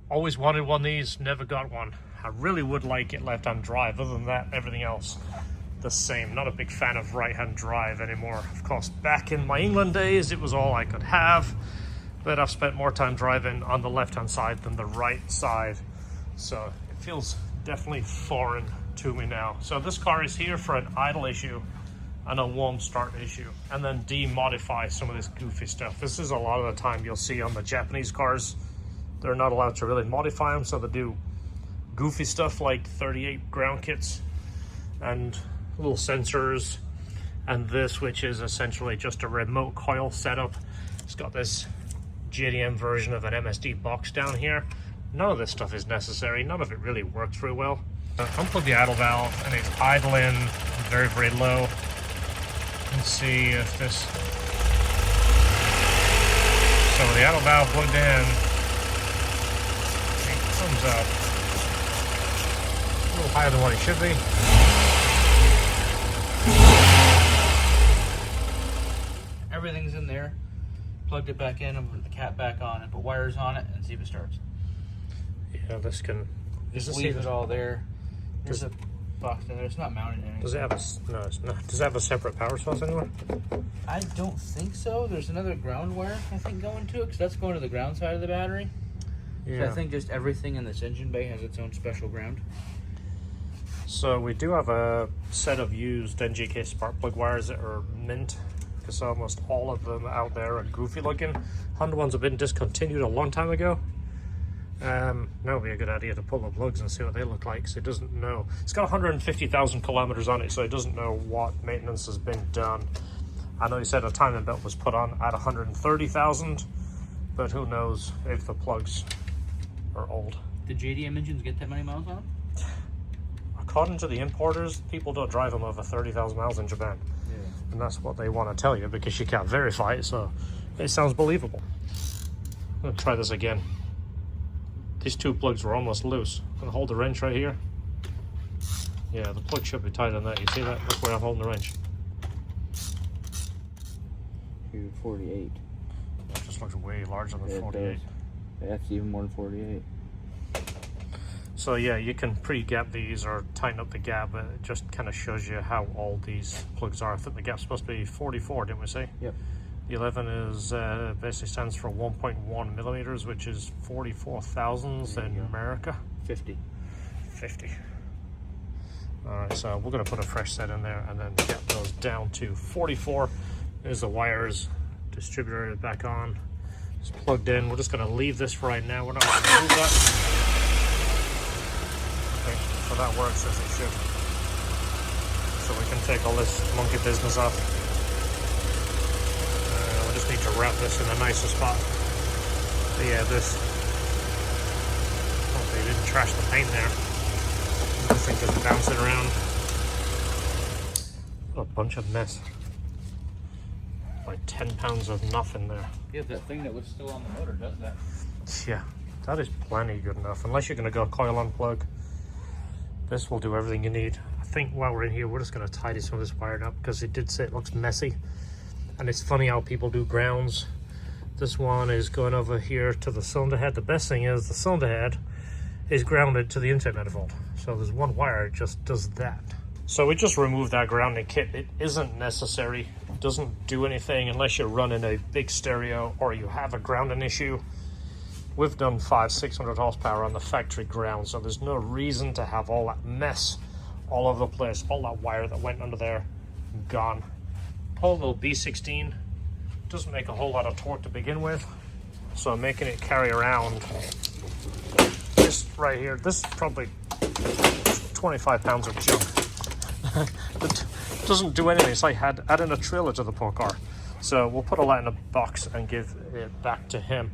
Always wanted one of these, never got one. I really would like it left-hand drive. Other than that, everything else the same. Not a big fan of right-hand drive anymore. Of course, back in my England days, it was all I could have, but I've spent more time driving on the left-hand side than the right side, so it feels definitely foreign to me now. So this car is here for an idle issue and a warm start issue, and then demodify some of this goofy stuff. This is a lot of the time you'll see on the Japanese cars. They're not allowed to really modify them, so they do goofy stuff like 38 ground kits and little sensors, and this, which is essentially just a remote coil setup. It's got this JDM version of an MSD box down here. None of this stuff is necessary. None of it really works very well. Unplug the idle valve, and it's idling very, very low. Let's see if this... So with the idle valve plugged in, it comes up a little higher than what it should be. Everything's in there. Plugged it back in and put the cap back on and put wires on it and see if it starts. Yeah, this can... Just leave it all there. There's a box in there. It's not mounted in anything. Does it have a... No, it's not. Does it have a separate power source anywhere? I don't think so. There's another ground wire, I think, going to it, because that's going to the ground side of the battery. Yeah. So I think just everything in this engine bay has its own special ground. So we do have a set of used NGK spark plug wires that are mint, because almost all of them out there are goofy looking. Honda ones have been discontinued a long time ago. Now would be a good idea to pull the plugs and see what they look like, because it doesn't know. It's got 150,000 kilometers on it, so it doesn't know what maintenance has been done. I know you said a timing belt was put on at 130,000, but who knows if the plugs are old. Did JDM engines get that many miles on them? According to the importers, people don't drive them over 30,000 miles in Japan. Yeah. And that's what they want to tell you, because you can't verify it, so it sounds believable. I'm going to try this again. These two plugs were almost loose. I'm going to hold the wrench right here. Yeah, the plug should be tight on that. You see that? Look where I'm holding the wrench. 48. That just looks way larger than 48. That's even more than 48. So yeah, you can pre-gap these or tighten up the gap, but it just kind of shows you how old these plugs are. I think the gap's supposed to be 44, didn't we say? Yep. The 11 is basically stands for 1.1 millimeters, which is 44 thousandths in America. 50. 50. All right, so we're gonna put a fresh set in there and then get those down to 44. There's the wires, distributor back on. It's plugged in. We're just gonna leave this for right now. We're not gonna move that. Okay, so that works as it should. So we can take all this monkey business off. We just need to wrap this in a nicer spot. But yeah, this. Hopefully you didn't trash the paint there. This thing just bouncing around. What a bunch of mess. Like 10 pounds of nothing there. Yeah, that thing that was still on the motor does that. Yeah, that is plenty good enough. Unless you're going to go coil unplug, this will do everything you need. I think while we're in here, we're just going to tidy some of this wiring up, because it did say it looks messy. And it's funny how people do grounds. This one is going over here to the cylinder head. The best thing is the cylinder head is grounded to the intake manifold. So there's one wire, it just does that. So we just removed that grounding kit. It isn't necessary. It doesn't do anything unless you're running a big stereo or you have a grounding issue. We've done 500-600 horsepower on the factory ground, so there's no reason to have all that mess all over the place. All that wire that went under there, gone. Whole little B16 doesn't make a whole lot of torque to begin with, so I'm making it carry around this right here. This is probably 25 pounds of junk. It doesn't do anything. It's like adding a trailer to the poor car. So we'll put all that in a box and give it back to him.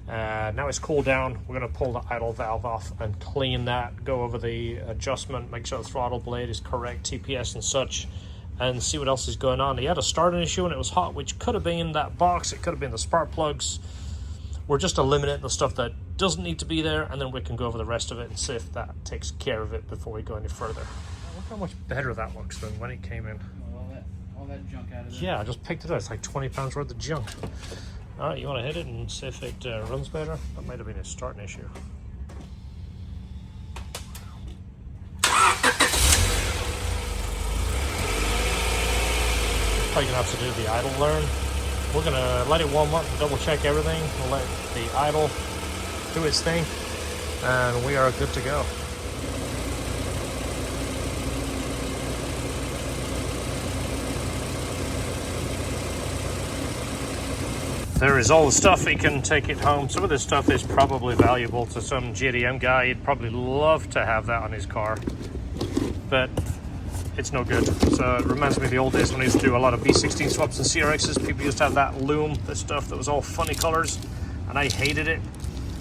Now it's cooled down. We're going to pull the idle valve off and clean that, go over the adjustment, make sure the throttle blade is correct, TPS and such, and see what else is going on. He had a starting issue and it was hot, which could have been that box, it could have been the spark plugs. We're just eliminating the stuff that doesn't need to be there, and then we can go over the rest of it and see if that takes care of it before we go any further. Look how much better that looks than when it came in. All that junk out of there. Yeah, I just picked it up. It's like 20 pounds worth of junk. All right, you want to hit it and see if it runs better? That might have been a starting issue. probably gonna have to do the idle learn. We're gonna let it warm up, double check everything. We'll let the idle do its thing, and we are good to go. There is all the stuff, he can take it home. Some of this stuff is probably valuable to some JDM guy. He'd probably love to have that on his car, but it's no good. So it reminds me of the old days when I used to do a lot of B16 swaps and CRXs. People used to have that loom, the stuff that was all funny colors, and I hated it.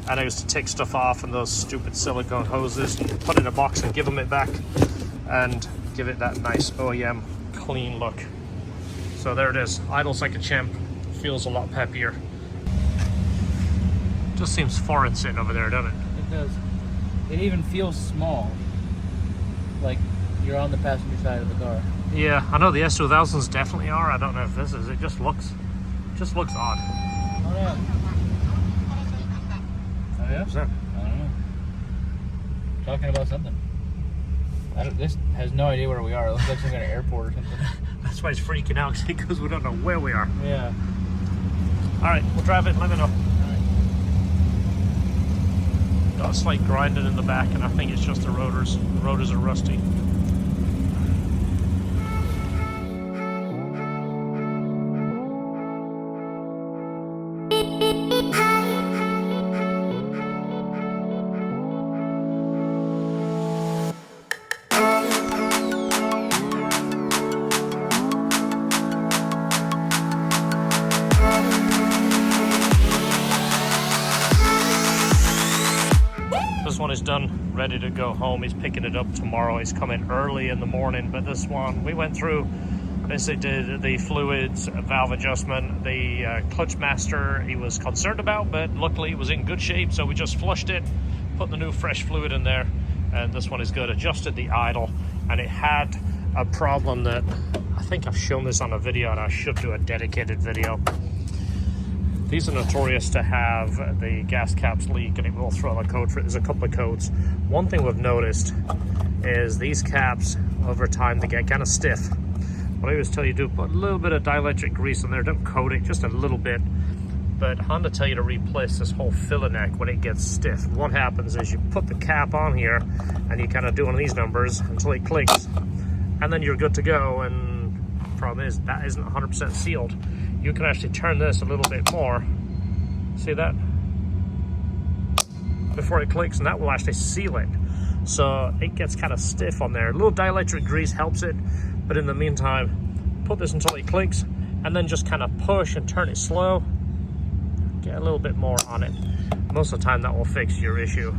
And I used to take stuff off and those stupid silicone hoses and put it in a box and give them it back and give it that nice OEM clean look. So there it is, idles like a champ. Feels a lot peppier. Just seems foreign sitting over there, doesn't it? It does. It even feels small, like you're on the passenger side of the car. Yeah, I know the S2000s definitely are. I don't know if this is. It just looks odd. Oh yeah. Oh yeah. What's that? I don't know. Talking about something. This has no idea where we are. It looks like some kind of airport or something. That's why it's freaking out, because we don't know where we are. Yeah. All right, we'll drive it and let me know. Got a slight grinding in the back, and I think it's just the rotors. The rotors are rusty. This one is done, ready to go home. He's picking it up tomorrow. He's coming early in the morning, but this one, we went through, basically did the fluids, valve adjustment, the clutch master he was concerned about, but luckily it was in good shape, so we just flushed it, put the new fresh fluid in there, and this one is good. Adjusted the idle, and it had a problem that, I think I've shown this on a video, and I should do a dedicated video. These are notorious to have the gas caps leak, and it will throw a code for it. There's a couple of codes. One thing we've noticed is these caps, over time, they get kind of stiff. What I always tell you, do put a little bit of dielectric grease in there. Don't coat it, just a little bit. But Honda tell you to replace this whole filler neck when it gets stiff. What happens is you put the cap on here, and you kind of do one of these numbers until it clicks, and then you're good to go. And the problem is that isn't 100% sealed. You can actually turn this a little bit more. See that? Before it clicks, and that will actually seal it. So it gets kind of stiff on there. A little dielectric grease helps it, but in the meantime, put this until it clicks, and then just kind of push and turn it slow. Get a little bit more on it. Most of the time, that will fix your issue.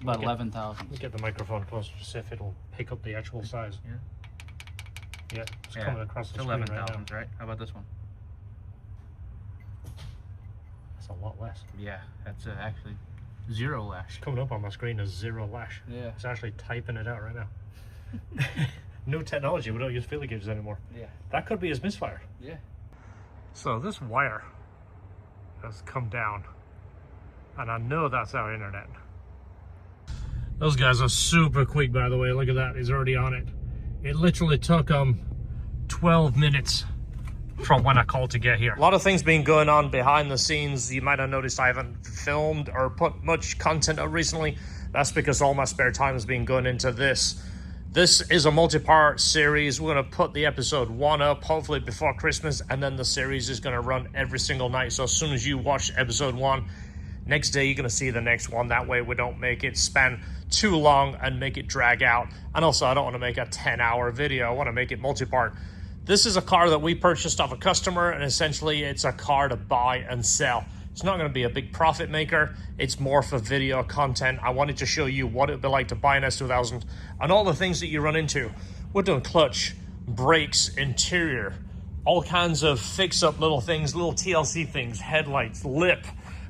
About 11,000. Get the microphone closer to see if it'll pick up the actual size. Yeah. Yeah, it's coming across the screen right now. 11,000, right? How about this one? That's a lot less. Yeah, that's actually 0 lash. Coming up on my screen is 0 lash. Yeah. It's actually typing it out right now. New technology, we don't use feeler gauges anymore. Yeah. That could be his misfire. Yeah. So this wire has come down, and I know that's our internet. Those guys are super quick, by the way. Look at that, he's already on it. It literally took 12 minutes from when I called to get here. A lot of things been going on behind the scenes. You might have noticed I haven't filmed or put much content up recently. That's because all my spare time has been going into this. This is a multi-part series. We're gonna put the episode 1 up, hopefully before Christmas, and then the series is gonna run every single night. So as soon as you watch episode 1, next day you're gonna see the next one. That way we don't make it span too long and make it drag out. And also I don't wanna make a 10-hour video. I wanna make it multi-part. This is a car that we purchased off a customer, and essentially it's a car to buy and sell. It's not gonna be a big profit maker. It's more for video content. I wanted to show you what it'd be like to buy an S2000 and all the things that you run into. We're doing clutch, brakes, interior, all kinds of fix-up little things, little TLC things, headlights, lip.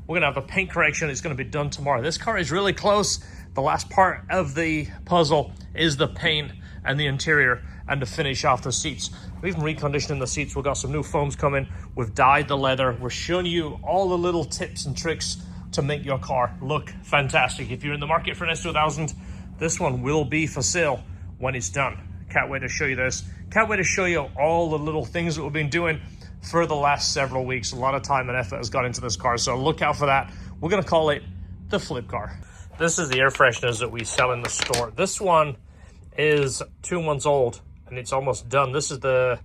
We're gonna have a paint correction. It's gonna be done tomorrow. This car is really close. The last part of the puzzle is the paint and the interior, and to finish off the seats. We've been reconditioning the seats. We've got some new foams coming. We've dyed the leather. We're showing you all the little tips and tricks to make your car look fantastic. If you're in the market for an S2000, this one will be for sale when it's done. Can't wait to show you this. Can't wait to show you all the little things that we've been doing for the last several weeks. A lot of time and effort has gone into this car, so look out for that. We're gonna call it the flip car. This is the air fresheners that we sell in the store. This one is 2 months old and it's almost done. This is the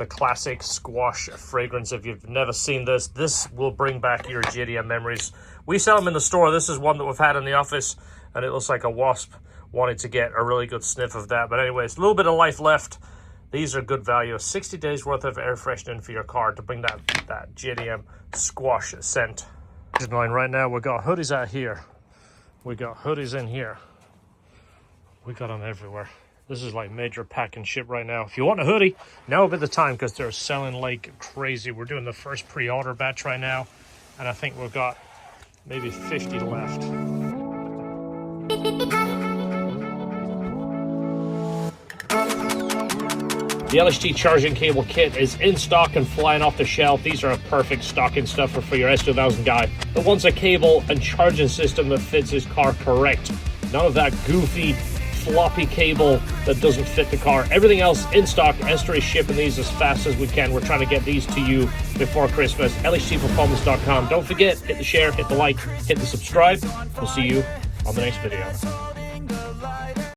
classic squash fragrance. If you've never seen this, this will bring back your JDM memories. We sell them in the store. This is one that we've had in the office and it looks like a wasp wanted to get a really good sniff of that. But anyways, a little bit of life left. These are good value. 60 days worth of air freshening for your car to bring that JDM squash scent. Right now we've got hoodies out here. We got hoodies in here. We got them everywhere. This is like major pack and ship right now. If you want a hoodie, now would be the time because they're selling like crazy. We're doing the first pre-order batch right now, and I think we've got maybe 50 left. The LHT charging cable kit is in stock and flying off the shelf. These are a perfect stocking stuffer for your S2000 guy that wants a cable and charging system that fits his car correct. None of that goofy floppy cable that doesn't fit the car. Everything else in stock. Esther is shipping these as fast as we can. We're trying to get these to you before Christmas. LHTperformance.com. Don't forget, hit the share, hit the like, hit the subscribe. We'll see you on the next video.